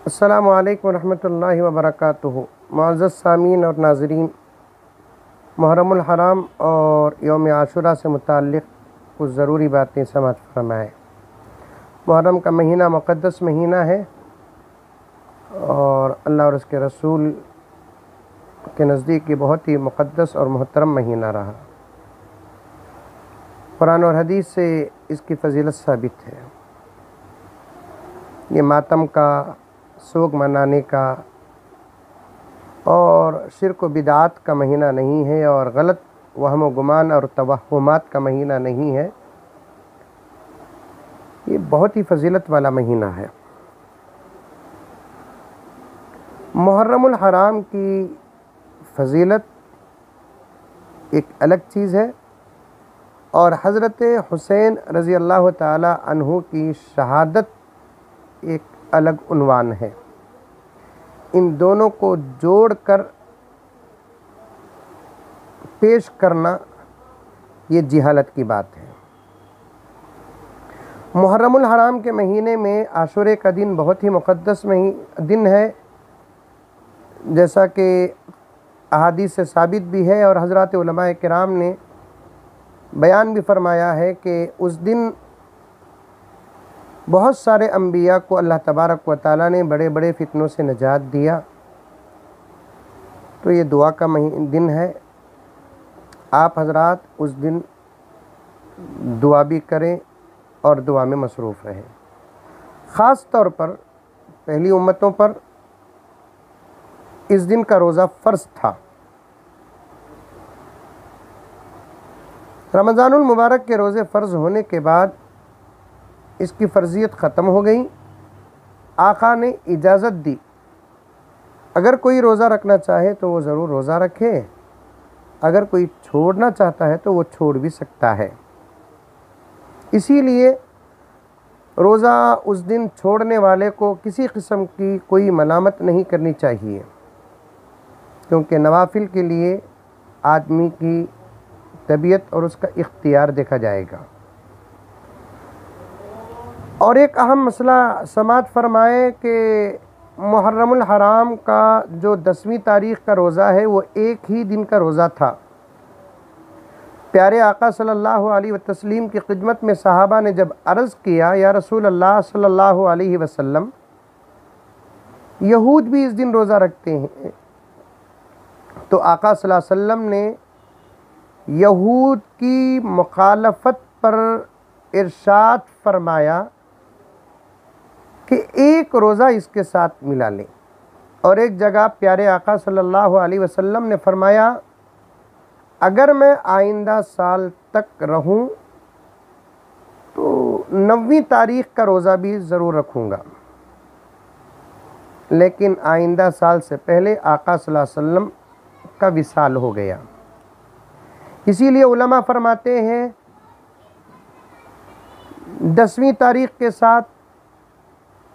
अस्सलामु अलैकुम रहमतुल्लाहि व बरकातुहू। मुअज़्ज़ज़ सामीन और नाज़रीन, मुहर्रमुल हराम और यौम आशूरा से मुताल्लिक़ कुछ ज़रूरी बातें समाअत फरमाएँ। मुहर्रम का महीना मुक़द्दस महीना है और अल्लाह और उसके रसूल के नज़दीक ये बहुत ही मुक़द्दस और मोहतरम महीना रहा। कुरान और हदीस से इसकी फ़जीलत साबित है। ये मातम का, सोग मनाने का और शिर्क व बिदात का महीना नहीं है और गलत वहम व गुमान और तवहुमात का महीना नहीं है। ये बहुत ही फ़जीलत वाला महीना है। मुहर्रमुल हराम की फ़जीलत एक अलग चीज़ है और हज़रत हुसैन रज़ी अल्लाह ताला अन्हु की शहादत एक अलग उन्वान है। इन दोनों को जोड़कर पेश करना ये जिहालत की बात है। मुहर्रमुल हराम के महीने में आशूरे का दिन बहुत ही मुक़द्दस दिन है, जैसा कि अहादीस से साबित भी है और हज़रात उलमाए किराम ने बयान भी फरमाया है कि उस दिन बहुत सारे अम्बिया को अल्लाह तबारक व तआला ने बड़े बड़े फितनों से निजात दिया। तो ये दुआ का दिन है। आप हजरात उस दिन दुआ भी करें और दुआ में मसरूफ़ रहें। ख़ास तौर पर पहली उम्मतों पर इस दिन का रोज़ा फ़र्ज़ था। रमज़ानुल मुबारक के रोज़े फ़र्ज़ होने के बाद इसकी फ़र्ज़ियत ख़त्म हो गई। आका ने इजाज़त दी, अगर कोई रोज़ा रखना चाहे तो वो ज़रूर रोज़ा रखे, अगर कोई छोड़ना चाहता है तो वो छोड़ भी सकता है। इसीलिए रोज़ा उस दिन छोड़ने वाले को किसी किस्म की कोई मलामत नहीं करनी चाहिए, क्योंकि नवाफिल के लिए आदमी की तबीयत और उसका इख्तियार देखा जाएगा। और एक अहम मसला समाअत फरमाए कि मुहर्रमुल हराम का जो 10वीं तारीख़ का रोज़ा है वो एक ही दिन का रोज़ा था। प्यारे आका सल्लल्लाहु अलैहि वसल्लम की खिदमत में सहाबा ने जब अर्ज़ किया, या रसूल अल्लाह सल्लल्लाहु अलैहि वसल्लम, यहूद भी इस दिन रोज़ा रखते हैं, तो आका सल्लल्लाहु अलैहि वसल्लम ने यहूद की मुखालफत पर इरशाद फरमाया कि एक रोज़ा इसके साथ मिला लें। और एक जगह प्यारे आका सल्लल्लाहु अलैहि वसल्लम ने फरमाया, अगर मैं आइंदा साल तक रहूं तो 9वीं तारीख़ का रोज़ा भी ज़रूर रखूँगा। लेकिन आइंदा साल से पहले आका सल्लल्लाहु अलैहि वसल्लम का विसाल हो गया। इसीलिए उलमा फरमाते हैं 10वीं तारीख़ के साथ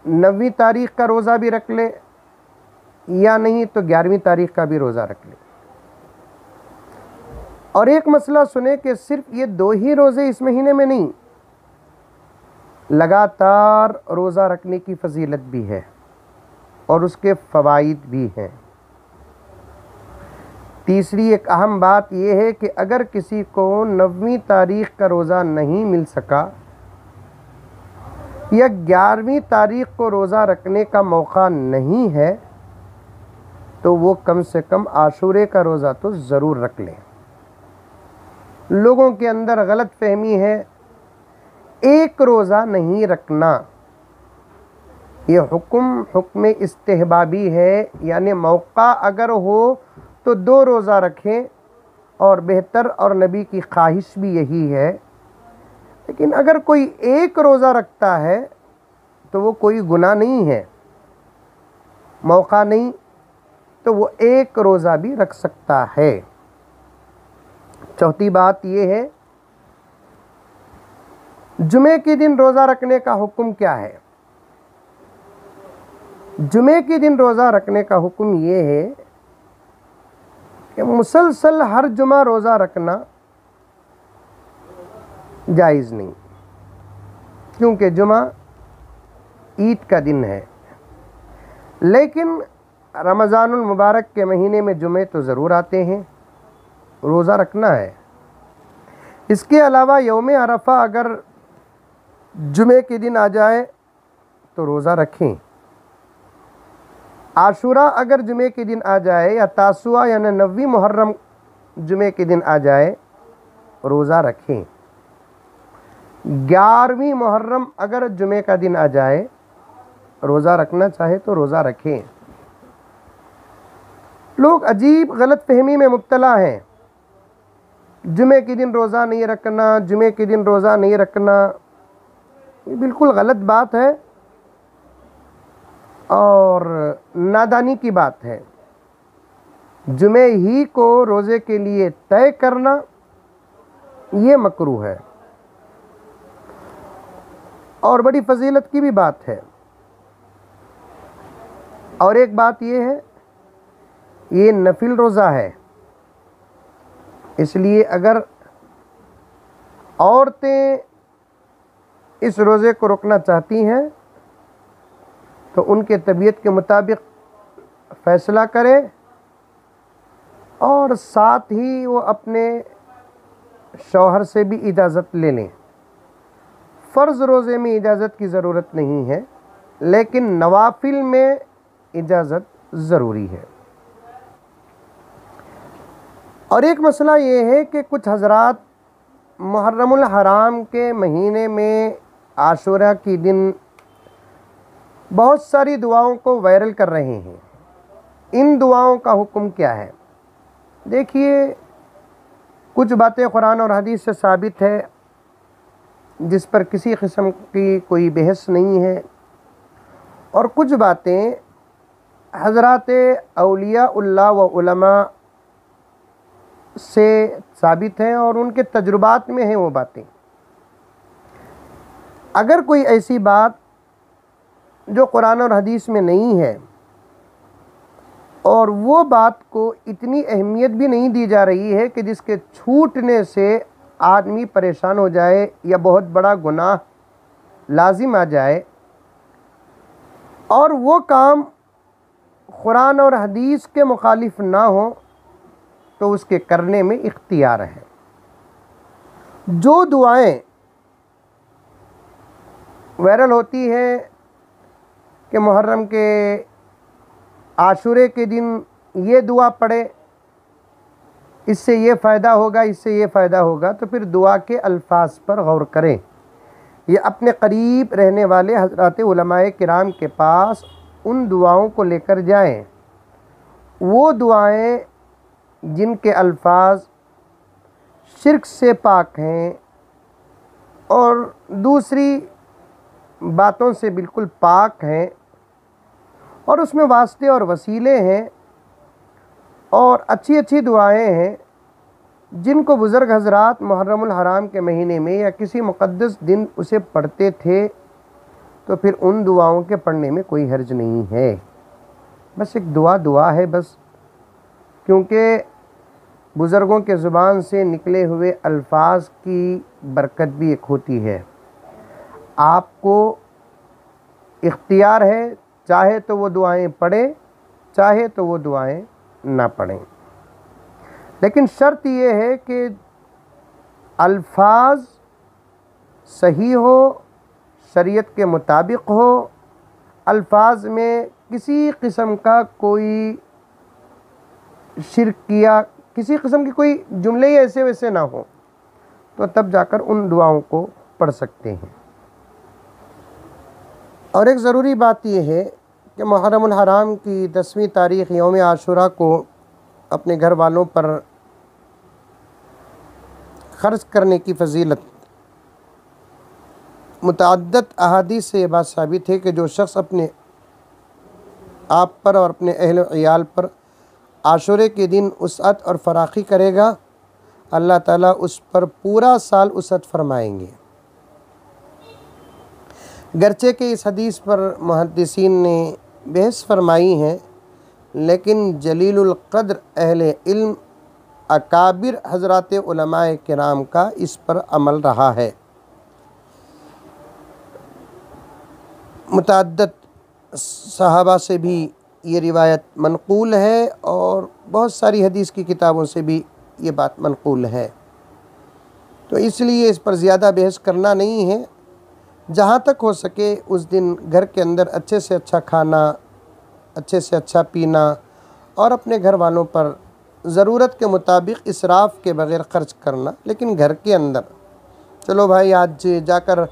9वीं तारीख़ का रोज़ा भी रख ले, या नहीं तो 11वीं तारीख़ का भी रोज़ा रख ले। और एक मसला सुने कि सिर्फ ये 2 ही रोज़े इस महीने में नहीं, लगातार रोज़ा रखने की फ़जीलत भी है और उसके फ़वाइद भी हैं। तीसरी एक अहम बात यह है कि अगर किसी को 9वीं तारीख़ का रोज़ा नहीं मिल सका या 11वीं तारीख़ को रोज़ा रखने का मौका नहीं है, तो वो कम से कम आशूरे का रोज़ा तो ज़रूर रख लें। लोगों के अंदर गलत फहमी है, एक रोज़ा नहीं रखना। ये हुक्म इस्तेहबाबी है, यानी मौका अगर हो तो 2 रोज़ा रखें और बेहतर और नबी की ख्वाहिश भी यही है। लेकिन अगर कोई एक रोज़ा रखता है तो वो कोई गुनाह नहीं है, मौका नहीं, तो वो एक रोज़ा भी रख सकता है। चौथी बात ये है, जुमे के दिन रोज़ा रखने का हुक्म क्या है। जुमे के दिन रोज़ा रखने का हुक्म ये है कि मुसलसल हर जुमा रोज़ा रखना जायज़ नहीं, क्योंकि जुमा ईद का दिन है। लेकिन रमज़ानुल मुबारक के महीने में जुमे तो ज़रूर आते हैं, रोज़ा रखना है। इसके अलावा यौम अरफा अगर जुमे के दिन आ जाए तो रोज़ा रखें। आशुरा अगर जुमे के दिन आ जाए या तासुआ यानी 9वीं मुहर्रम जुमे के दिन आ जाए, रोज़ा रखें। 11वीं मुहर्रम अगर जुमे का दिन आ जाए, रोज़ा रखना चाहे तो रोज़ा रखें। लोग अजीब गलत फहमी में मुब्तला हैं। जुमे के दिन रोज़ा नहीं रखना, जुमे के दिन रोज़ा नहीं रखना, ये बिल्कुल गलत बात है और नादानी की बात है। जुमे ही को रोज़े के लिए तय करना ये मकरूह है और बड़ी फजीलत की भी बात है। और एक बात ये है, ये नफिल रोज़ा है, इसलिए अगर औरतें इस रोज़े को रोकना चाहती हैं तो उनके तबीयत के मुताबिक फ़ैसला करें और साथ ही वो अपने शौहर से भी इजाज़त ले लें। फ़र्ज़ रोज़े में इजाज़त की ज़रूरत नहीं है, लेकिन नवाफिल में इजाज़त ज़रूरी है। और एक मसला ये है कि कुछ हज़रात मुहर्रमुल हराम के महीने में आशूरा की दिन बहुत सारी दुआओं को वायरल कर रहे हैं। इन दुआओं का हुक्म क्या है? देखिए, कुछ बातें कुरान और हदीस से साबित है जिस पर किसी किस्म की कोई बहस नहीं है, और कुछ बातें हज़रात औलियाउल्लाह व उलमा से साबित हैं और उनके तजुर्बात में हैं वो बातें। अगर कोई ऐसी बात जो कुरान और हदीस में नहीं है और वो बात को इतनी अहमियत भी नहीं दी जा रही है कि जिसके छूटने से आदमी परेशान हो जाए या बहुत बड़ा गुनाह लाजिम आ जाए, और वो काम कुरान और हदीस के मुखालिफ ना हो, तो उसके करने में इख्तियार है। जो दुआएं वायरल होती हैं कि मुहर्रम के आशूरे के दिन ये दुआ पढ़े, इससे ये फ़ायदा होगा, इससे ये फ़ायदा होगा, तो फिर दुआ के अल्फाज पर गौर करें। ये अपने करीब रहने वाले हज़रात उलमाए किराम के पास उन दुआओं को लेकर जाएं। वो दुआएं जिनके अल्फाज शिर्क से पाक हैं और दूसरी बातों से बिल्कुल पाक हैं और उसमें वास्ते और वसीले हैं और अच्छी अच्छी दुआएं हैं, जिनको बुज़ुर्ग हज़रात मुहर्रमुल हराम के महीने में या किसी मुक़द्दस दिन उसे पढ़ते थे, तो फिर उन दुआओं के पढ़ने में कोई हर्ज नहीं है। बस एक दुआ है बस, क्योंकि बुज़ुर्गों के ज़ुबान से निकले हुए अल्फाज की बरकत भी एक होती है। आपको इख्तियार है, चाहे तो वो दुआएं पढ़ें, चाहे तो वो दुआएं ना पढ़ें, लेकिन शर्त ये है कि अल्फाज सही हो, शरीयत के मुताबिक हो, अल्फाज में किसी किस्म का कोई शिर्क या किसी किस्म की कोई जुमले ही ऐसे वैसे ना हो, तो तब जाकर उन दुआओं को पढ़ सकते हैं। और एक ज़रूरी बात यह है कि मुहर्रमुल हराम की 10वीं तारीख़ यौम आशूरा को अपने घर वालों पर ख़र्च करने की फजीलत मुतअद्दिद अहादीस से ये बात साबित है कि जो शख्स अपने आप पर और अपने अहल इयाल पर आशूरे के दिन उसअत और फराखी करेगा, अल्लाह ताला उस पर पूरा साल उसअत फरमाएंगे। गरचे के इस हदीस पर मुहद्दिसीन ने बहस फरमाई है, लेकिन जलीलुल क़द्र अहले इल्म अकाबिर हज़रात उलमाए किराम का इस पर अमल रहा है। मुतअद्दिद सहाबा से भी ये रिवायत मनक़ूल है और बहुत सारी हदीस की किताबों से भी ये बात मनक़ूल है। तो इसलिए इस पर ज़्यादा बहस करना नहीं है। जहाँ तक हो सके उस दिन घर के अंदर अच्छे से अच्छा खाना, अच्छे से अच्छा पीना और अपने घर वालों पर ज़रूरत के मुताबिक इसराफ़ के बग़ैर ख़र्च करना। लेकिन घर के अंदर चलो भाई आज जाकर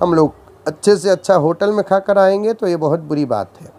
हम लोग अच्छे से अच्छा होटल में खा कर आएंगे तो ये बहुत बुरी बात है।